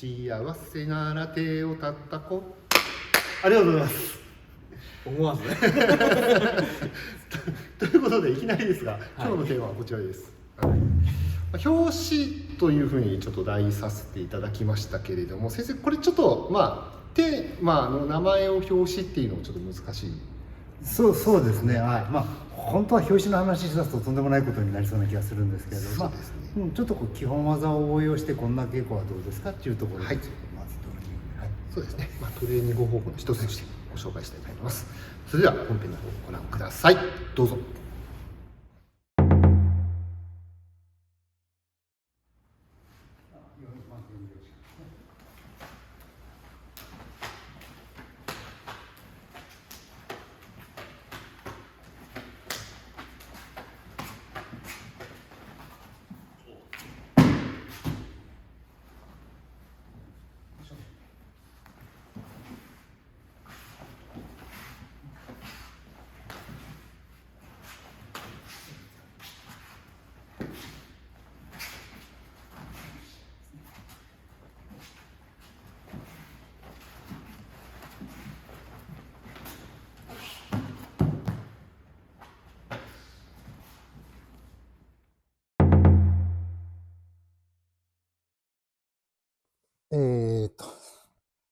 幸せなら手をたったこ。ありがとうございます。思わずねということでいきなりですが、今日のテーマはこちらです、表紙というふうにちょっと題させていただきましたけれども、先生これちょっとテーマの名前を表紙っていうのもちょっと難しい。そうですね、本当は表紙の話しだすととんでもないことになりそうな気がするんですけれど、ちょっと基本技を応用してこんな稽古はどうですかっていうところで、まずそうですね、トレーニング方法の一つとしてご紹介したいと思います。それでは本編の方をご覧ください。どうぞ。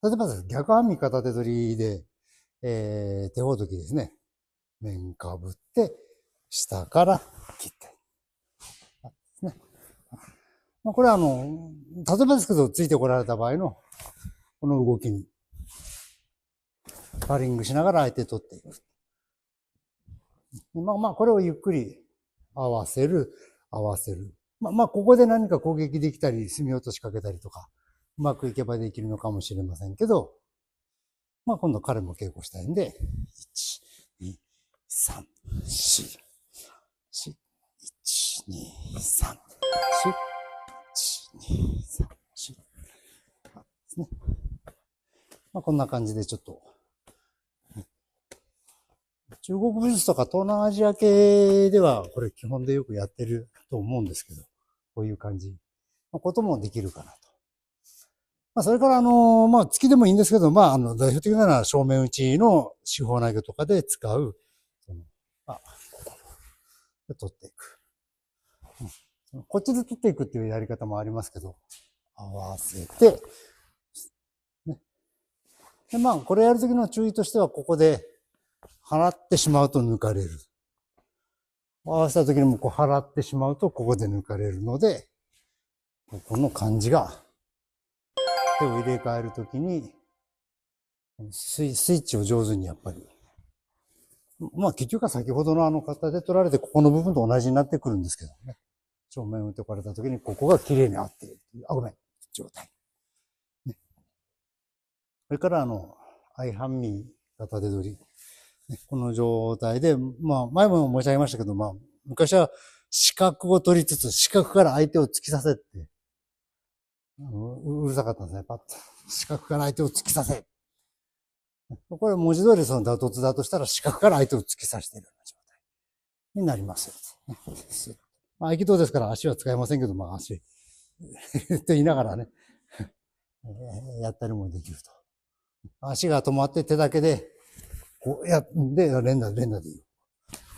例えば逆編み片手取りで、手ほどきですね。面かぶって、下から切って。ね、これは例えばですけど、ついてこられた場合の、この動きに、パーリングしながら相手取っていく。これをゆっくり合わせる。ここで何か攻撃できたり、隅落としかけたりとか、うまくいけばできるのかもしれませんけど、今度彼も稽古したいんで、1、2、3、4、1、2、3、4、1、2、3、4。ですね。こんな感じでちょっと、中国武術とか東南アジア系ではこれ基本でよくやってると思うんですけど、こういう感じのこともできるかなと。それから突きでもいいんですけど、代表的なのは正面打ちの四方投げとかで使う、取っていく。こっちで取っていくっていうやり方もありますけど、合わせて、ね。で、これやるときの注意としては、ここで払ってしまうと抜かれる。合わせたときにも払ってしまうと、ここで抜かれるので、ここの感じが、手を入れ替えるときに、スイッチを上手にやっぱり。結局は先ほどの型で取られて、ここの部分と同じになってくるんですけどね。正面打っておかれたときに、ここが綺麗に合っているという、状態。ね、それから、相半身型で取り。この状態で、前も申し上げましたけど、昔は四角を取りつつ、四角から相手を突き刺せって、うるさかったんですね。パッと。四角から相手を突き刺せ。これ文字通りその打突だとしたら四角から相手を突き刺しているような状態になります。合気道ですから足は使えませんけど、足と言いながらね、やったりもできると。足が止まって手だけで、連打でいいよ。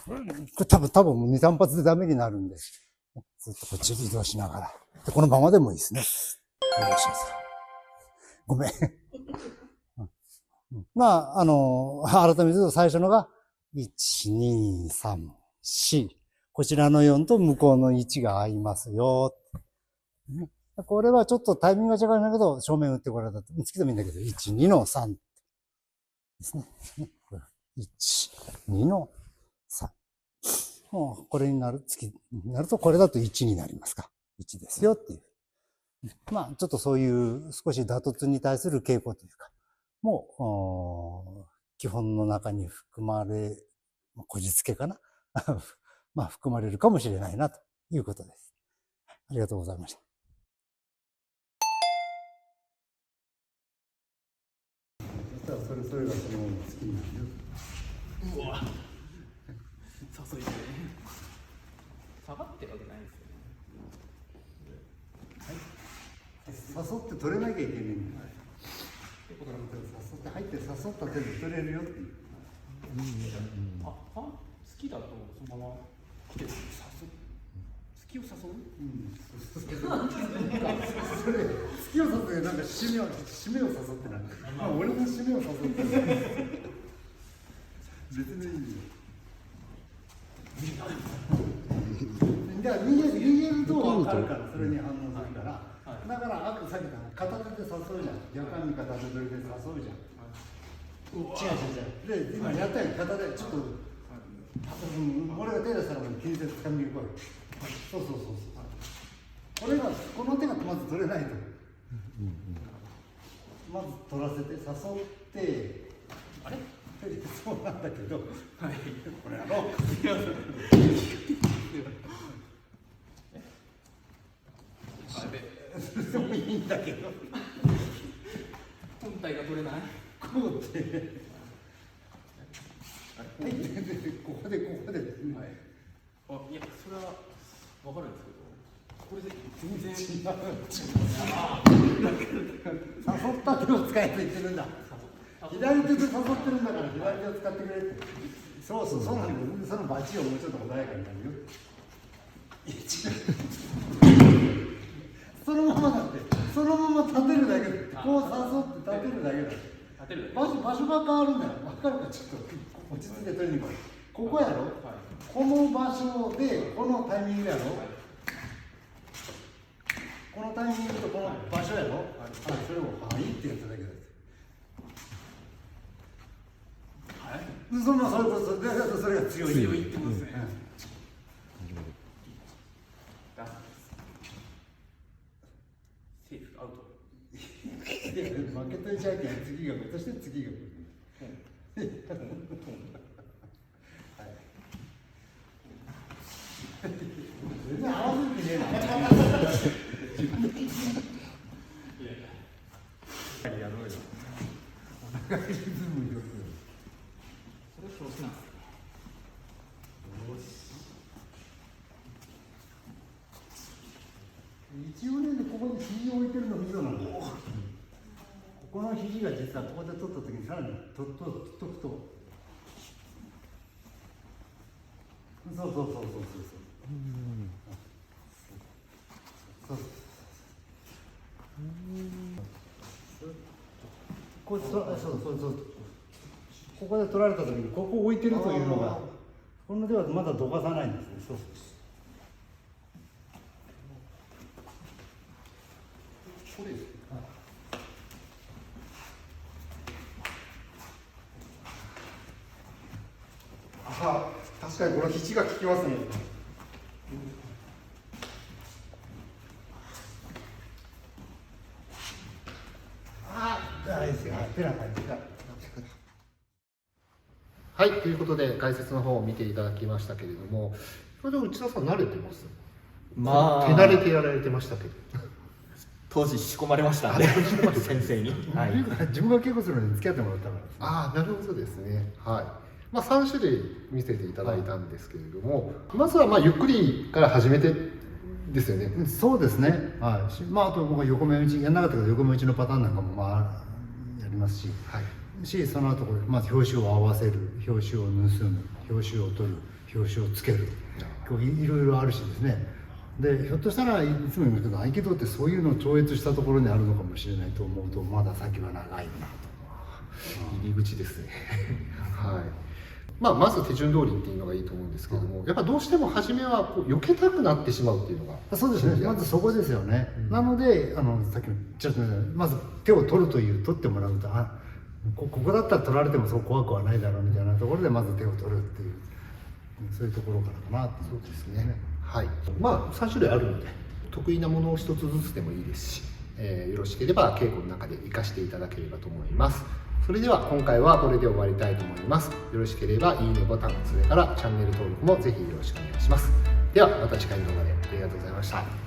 これ多分2、3発でダメになるんで、ずっとこっち移動しながら。でこのままでもいいですね。お願いします。ごめん。改めて言うと最初のが、1、2、3、4。こちらの4と向こうの1が合いますよ。これはちょっとタイミングが違うんだけど、正面打ってこられたと。突きでもいいんだけど、1、2の3。ですね。1、2の3。これになる、突きになると、これだと1になりますか。1ですよっていう。ちょっとそういう少し打突に対する稽古というか、もう、基本の中に含まれ、こじつけかな含まれるかもしれないなということです。ありがとうございました。それがそのまま好きになるよ。うわ誘いで下がってるわけないですよね。はい。って取れなきゃいけないんだよ。誘って入って誘った手で取れるよっていう。好きだとそのまま来て好きを誘う？それ好きを誘ってなんか締めを誘ってない。まあ俺の締めを誘ってない。別にいいよ。だから逃げると分かるからそれに反応するから。だからさっき言った片手で誘うじゃん。逆に片手で誘うじゃん。違う。で今やったよ片手ちょっと。俺が手出したら気にせず掴みに来い。そう。この手がまず取れないと。まず取らせて誘ってあれそうなんだけど、はい、これやろでもいいんだけど本体が取れないこうってここで、はい、いやそれは分かるんですけどこれで全然違う誘った手を使えと言ってるんだ左手で誘ってるんだから左手を使ってくれってそうなんだよそのバチをもうちょっと穏やかになるよいや違うそのままだってそのまま立てるだけでこう誘って立てるだけだ場所が変わるんだよ分かるかちょっと落ち着いて取りに来いここやろ、はい、この場所でこのタイミングやろ、はい、このタイミングとこの場所やろ、はい、それを「はい」ってやっただけだはい、それが強いってますね、セーフアウトいや負けといちゃうけん次がそして次が全然合わせてねえなやろうよお互いリズムよくそれ表紙なんです一応ねここに肘を置いてるの溝なんだよこの肘が実はここで取った時にさらに取っとくとそうここで取られた時にここを置いてるというのがこの手はまだどかさないんですねそうこれです確かにこの肘が効きますね。大ですよ。はい、ということで解説の方を見ていただきましたけれども、それで内田さん慣れてます？まあ手慣れてやられてましたけど。当時仕込まれましたね先生に、はい、自分が稽古するのに付き合ってもらったからですね。ああ、なるほどですね。はい。まあ3種類見せていただいたんですけれども、まずはまあゆっくりから始めてですよね。そうですね。はい。まああと僕は横目打ちやんなかったけど横目打ちのパターンなんかもまあやりますし、はい。その後これまず表紙を合わせる、表紙を盗む、表紙を取る、表紙をつける、いろいろあるしですね。でひょっとしたらいつも言うけど合気道ってそういうのを超越したところにあるのかもしれないと思うとまだ先は長いなと。入り口ですね。はい。まあまず手順通りっていうのがいいと思うんですけども、やっぱどうしても初めはこう避けたくなってしまうっていうのが。そうですね。まずそこですよね。なのでさっきのちょっとまず手を取るという取ってもらうとここだったら取られてもそう怖くはないだろうみたいなところでまず手を取るっていうそういうところからかなと。そうですね。はい。まあ3種類あるので得意なものを一つずつでもいいですし、よろしければ稽古の中で活かしていただければと思います。それでは今回はこれで終わりたいと思います。よろしければいいねボタン、それからチャンネル登録もぜひよろしくお願いします。ではまた次回の動画でありがとうございました。